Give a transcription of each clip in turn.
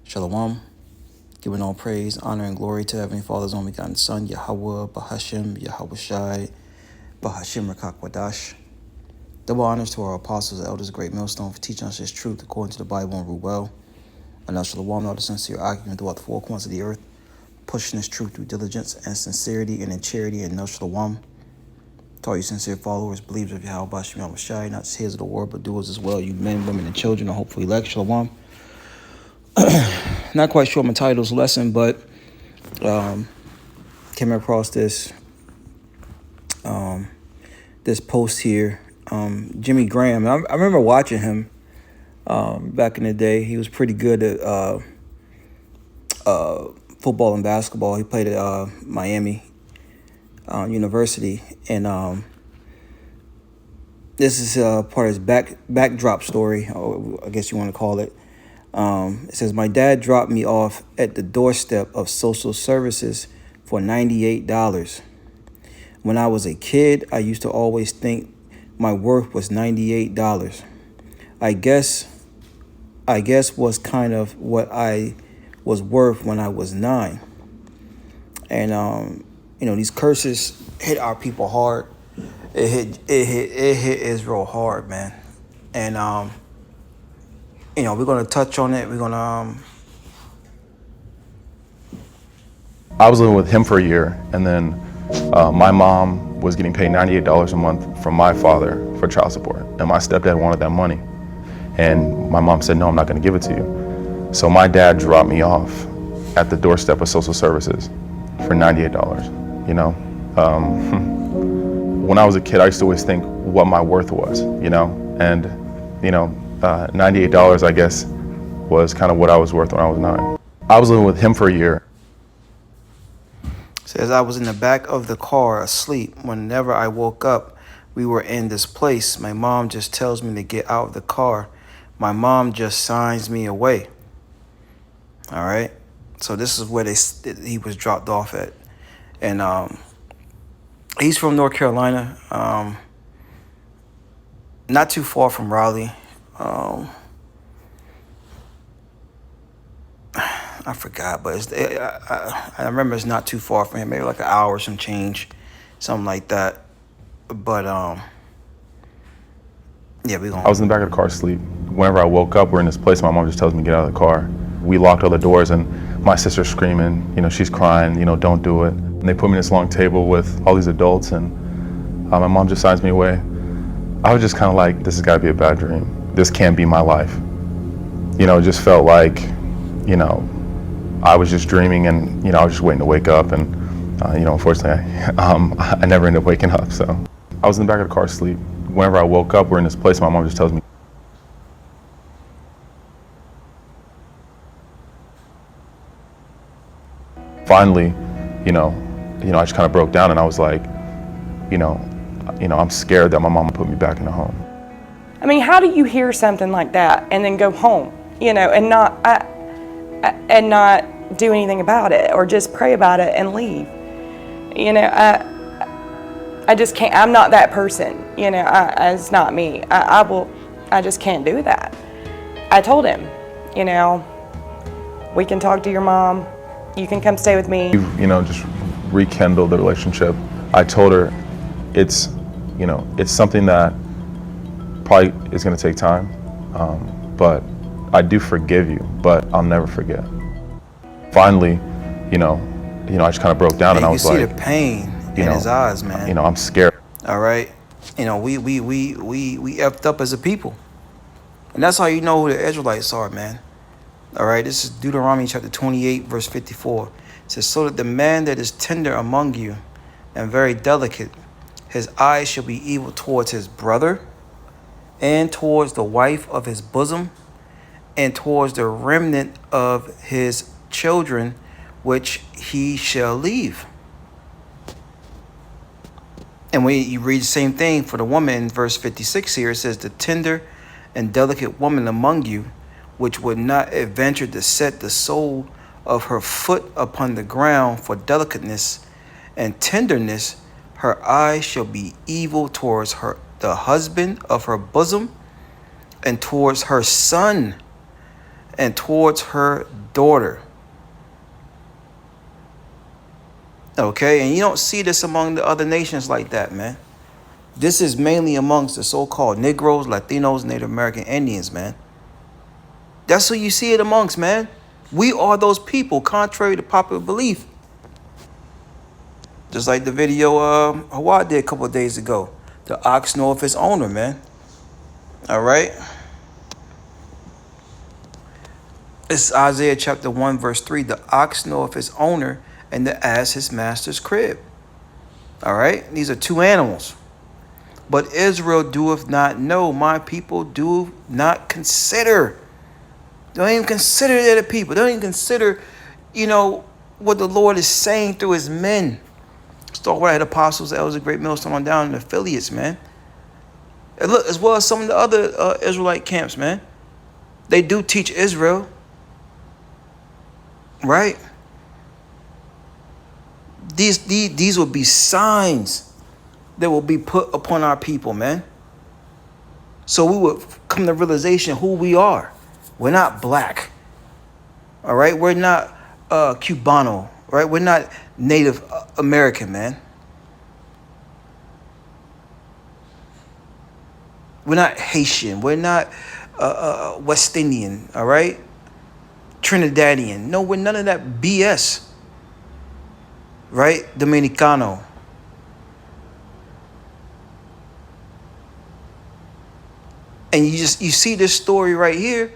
Shalom. Giving all praise, honor, and glory to Heavenly Father's only begotten Son, Yahweh, Bahashem, Yahweh Shai, Bahashem Rakakwadash. Double honors to our apostles, elders, great millstone for teaching us His truth according to the Bible and rule well. And now Shalom, all the sincere argument throughout the four corners of the earth, pushing this truth through diligence and sincerity and in charity and no Shalom. To all you sincere followers, believers of Yahweh, Bahashem, Yahweh Shai, not just hearers of the word, but doers as well, you men, women, and children, are hopefully elect. Shalom. Not quite sure my title's lesson, but came across this this post here. Jimmy Graham. I remember watching him back in the day. He was pretty good at football and basketball. He played at Miami University, and this is part of his backdrop story, or I guess you want to call it. It says, my dad dropped me off at the doorstep of social services for $98. When I was a kid, I used to always think my worth was $98. I guess was kind of what I was worth when I was 9. And these curses hit our people hard. It hit Israel hard, man. And we're gonna touch on it. We're gonna I was living with him for a year, and then my mom was getting paid $98 a month from my father for child support, and my stepdad wanted that money. And my mom said, no, I'm not gonna give it to you. So my dad dropped me off at the doorstep of social services for $98, When I was a kid, I used to always think what my worth was, and $98, I guess, was kind of what I was worth when I was 9. I was living with him for a year. Says, I was in the back of the car asleep. Whenever I woke up, we were in this place. My mom just tells me to get out of the car. My mom just signs me away. All right. So this is where he was dropped off at. And he's from North Carolina, not too far from Raleigh. I forgot, but I remember it's not too far from here, maybe like an hour or some change, something like that. But yeah, we going. I was in the back of the car asleep. Whenever I woke up, we're in this place. My mom just tells me to get out of the car. We locked all the doors, and my sister's screaming. She's crying. Don't do it. And they put me in this long table with all these adults, and my mom just signs me away. I was just kind of like, this has got to be a bad dream. This can't be my life. It just felt like, I was just dreaming, and I was just waiting to wake up, and unfortunately, I never ended up waking up. So I was in the back of the car asleep. Whenever I woke up, we're in this place. My mom just tells me. Finally, I just kind of broke down, and I was like, I'm scared that my mom put me back in the home. I mean, how do you hear something like that and then go home, and not do anything about it, or just pray about it and leave? I just can't. I'm not that person. It's not me. I just can't do that. I told him, we can talk to your mom. You can come stay with me. Just rekindle the relationship. I told her it's something that probably is going to take time, but I do forgive you, but I'll never forget. Finally, I just kind of broke down, and I was like, you see the pain in his eyes, man. I'm scared. All right, we effed up as a people, and that's how you know who the Israelites are, man. All right, this is Deuteronomy chapter 28, verse 54. It says, so that the man that is tender among you and very delicate, his eyes shall be evil towards his brother, and towards the wife of his bosom, and towards the remnant of his children, which he shall leave. And when you read the same thing for the woman in verse 56 here, it says, the tender and delicate woman among you, which would not adventure to set the sole of her foot upon the ground for delicateness and tenderness, her eye shall be evil towards the husband of her bosom, and towards her son, and towards her daughter. Okay, and you don't see this among the other nations like that, man. This is mainly amongst the so-called Negroes, Latinos, Native American Indians, man. That's who you see it amongst, man. We are those people, contrary to popular belief. Just like the video Hawaii did a couple of days ago. The ox knoweth its owner, man. All right. It's Isaiah chapter 1, verse 3. The ox knoweth its owner, and the ass his master's crib. All right. These are two animals. But Israel doeth not know. My people do not consider. They don't even consider they're the people. They don't even consider, what the Lord is saying through his men. Start with apostles, elders, a great millstone on down, and affiliates, man. And look, as well as some of the other Israelite camps, man. They do teach Israel. Right? These will be signs that will be put upon our people, man. So we would come to realization who we are. We're not black. All right? We're not Cubano. Right? We're not Native American, man. We're not Haitian. We're not West Indian. All right? Trinidadian. No, we're none of that BS. Right? Dominicano. And you see this story right here.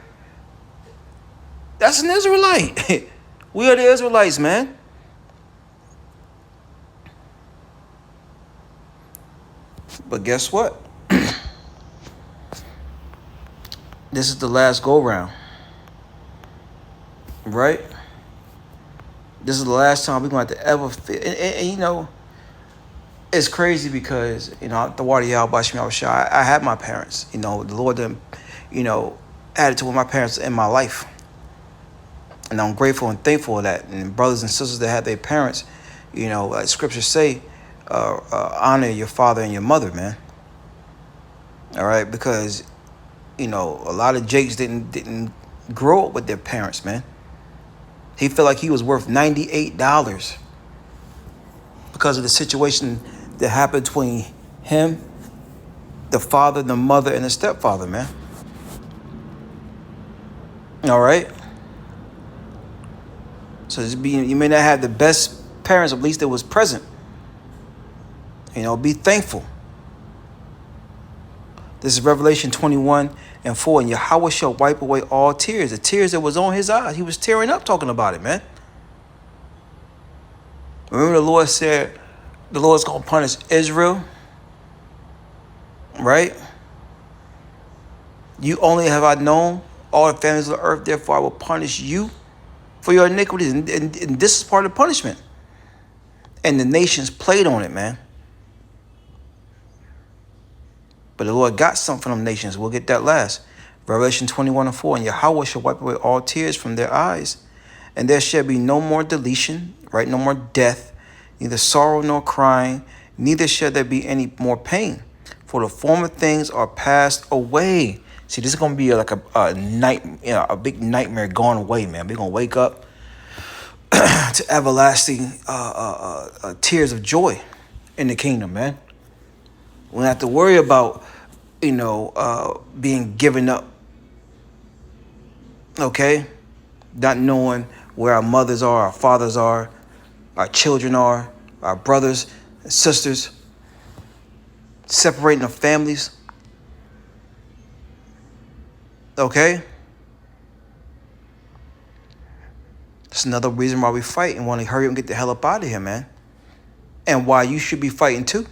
That's an Israelite. We are the Israelites, man. But guess what? This is the last go round. Right? This is the last time we're going to have to ever feel. And it's crazy because, the Wadi Al Bashmi Al Shah, I had my parents. The Lord done, added to my parents in my life. And I'm grateful and thankful for that. And brothers and sisters that have their parents, like scriptures say, honor your father and your mother, man. All right? Because, a lot of Jakes didn't grow up with their parents, man. He felt like he was worth $98 because of the situation that happened between him, the father, the mother, and the stepfather, man. All right? So you may not have the best parents, at least that was present. Be thankful. This is Revelation 21:4. And Yahweh shall wipe away all tears. The tears that was on his eyes. He was tearing up talking about it, man. Remember the Lord said the Lord's going to punish Israel. Right? You only have I known all the families of the earth. Therefore I will punish you for your iniquities. And this is part of the punishment. And the nations played on it, man. But the Lord got something from them nations. We'll get that last. Revelation 21:4. And Yahweh shall wipe away all tears from their eyes. And there shall be no more deletion, right? No more death, neither sorrow nor crying, neither shall there be any more pain. For the former things are passed away. See, this is going to be like a night, a big nightmare going away, man. We're going to wake up to everlasting tears of joy in the kingdom, man. We don't have to worry about, being given up. Okay? Not knowing where our mothers are, our fathers are, our children are, our brothers and sisters. Separating the families. Okay? That's another reason why we fight and want to hurry up and get the hell up out of here, man. And why you should be fighting too.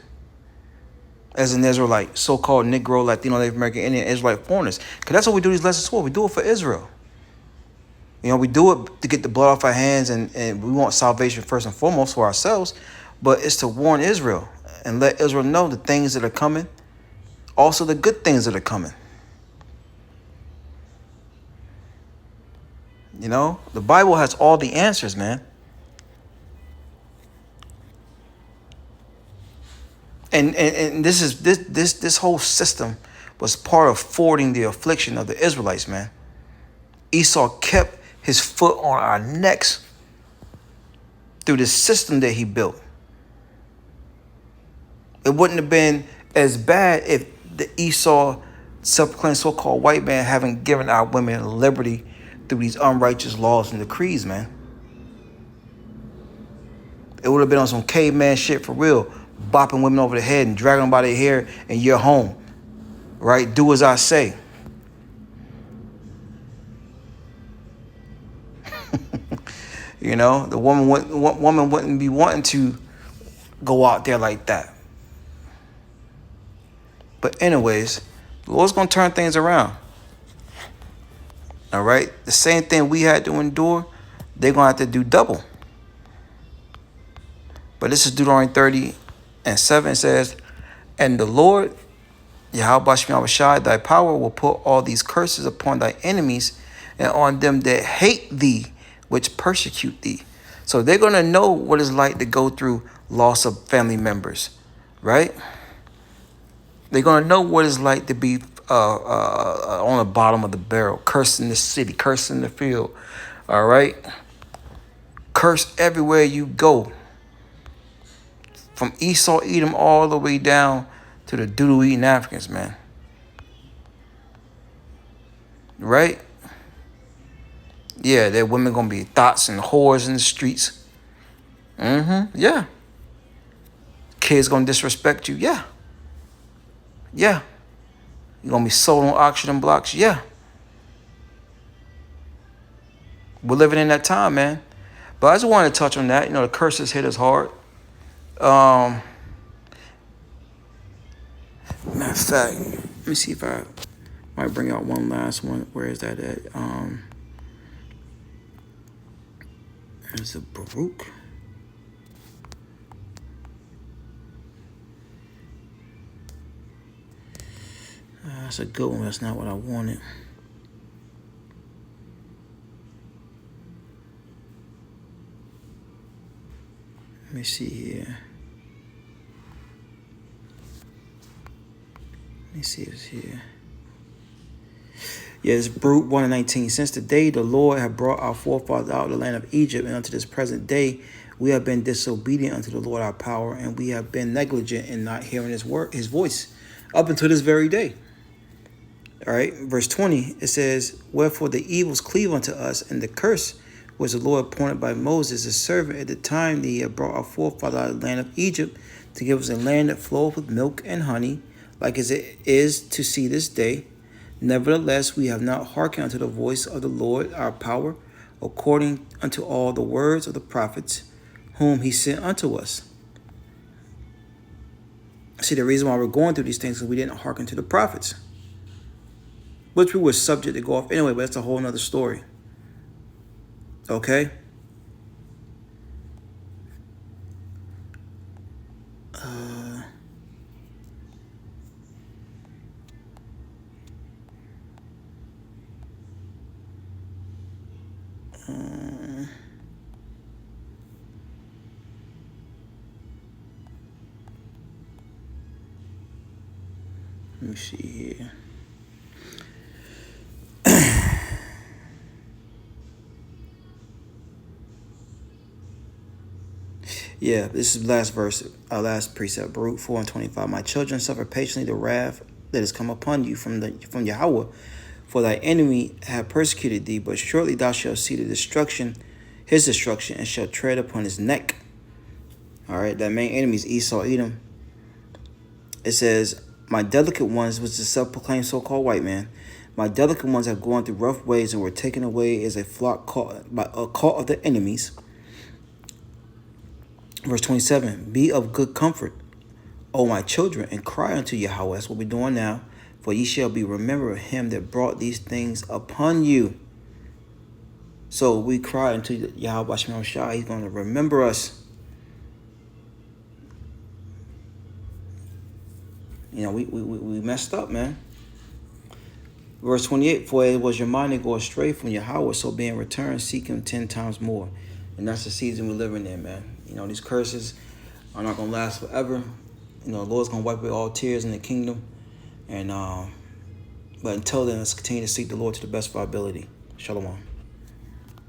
As an Israelite, so-called Negro, Latino, Native American, Indian, Israelite foreigners. Because that's what we do these lessons for. We do it for Israel. We do it to get the blood off our hands, and we want salvation first and foremost for ourselves. But it's to warn Israel and let Israel know the things that are coming, also the good things that are coming. The Bible has all the answers, man. And this whole system was part of forwarding the affliction of the Israelites, man. Esau kept his foot on our necks through the system that he built. It wouldn't have been as bad if the Esau, self-proclaimed so-called white man, haven't given our women liberty through these unrighteous laws and decrees, man. It would have been on some caveman shit for real, bopping women over the head and dragging them by their hair, and you're home, right? Do as I say. You know, the woman wouldn't be wanting to go out there like that. But anyways, the Lord's going to turn things around. All right? The same thing we had to endure, they're going to have to do double. But this is Deuteronomy 30:7. It says, and the Lord, Yahweh Shema Shai, thy power will put all these curses upon thy enemies and on them that hate thee, which persecute thee. So they're going to know what it's like to go through loss of family members, right? They're going to know what it's like to be on the bottom of the barrel, cursing the city, cursing the field, all right? Curse everywhere you go. From Esau Edom all the way down to the doodle eating Africans, man. Right? Yeah, there women gonna be thoughts and whores in the streets. Yeah. Kids gonna disrespect you. Yeah. Yeah. You're gonna be sold on auction blocks. Yeah. We're living in that time, man. But I just wanted to touch on that. You know, the curses hit us hard. Matter of fact, let me see if I might bring out one last one. Where is that at? There's a Baruch. That's a good one. That's not what I wanted. Let me see here. Let me see if it's here. Yeah, it's Baruch 1:19. Since the day the Lord had brought our forefathers out of the land of Egypt, and unto this present day, we have been disobedient unto the Lord our power, and we have been negligent in not hearing his voice, up until this very day. All right, verse 20, it says, wherefore the evils cleave unto us, and the curse was the Lord appointed by Moses, his servant, at the time that he had brought our forefathers out of the land of Egypt, to give us a land that floweth with milk and honey, like as it is to see this day. Nevertheless, we have not hearkened unto the voice of the Lord our power, according unto all the words of the prophets, whom he sent unto us. See, the reason why we're going through these things is we didn't hearken to the prophets, which we were subject to go off anyway, but that's a whole nother story. Okay? Let me see here. Yeah, this is the last verse, our last precept, Baruch 4:25. My children, suffer patiently the wrath that has come upon you from Yahweh, for thy enemy have persecuted thee, but shortly thou shalt see his destruction, and shalt tread upon his neck. All right, that main enemy is Esau Edom. It says, my delicate ones, which is a self-proclaimed so-called white man, my delicate ones have gone through rough ways and were taken away as a flock caught of the enemies. Verse 27, be of good comfort, O my children, and cry unto Yahweh. That's what we're doing now. For ye shall be remembered of him that brought these things upon you. So we cry unto Yahweh Shema Shai. He's going to remember us. You know, we messed up, man. Verse 28, for it was your mind to go astray from Yahweh, so being returned, seek him 10 times more. And that's the season we're living in, man. You know, these curses are not going to last forever. You know, the Lord's going to wipe away all tears in the kingdom. And but until then, let's continue to seek the Lord to the best of our ability. Shalom.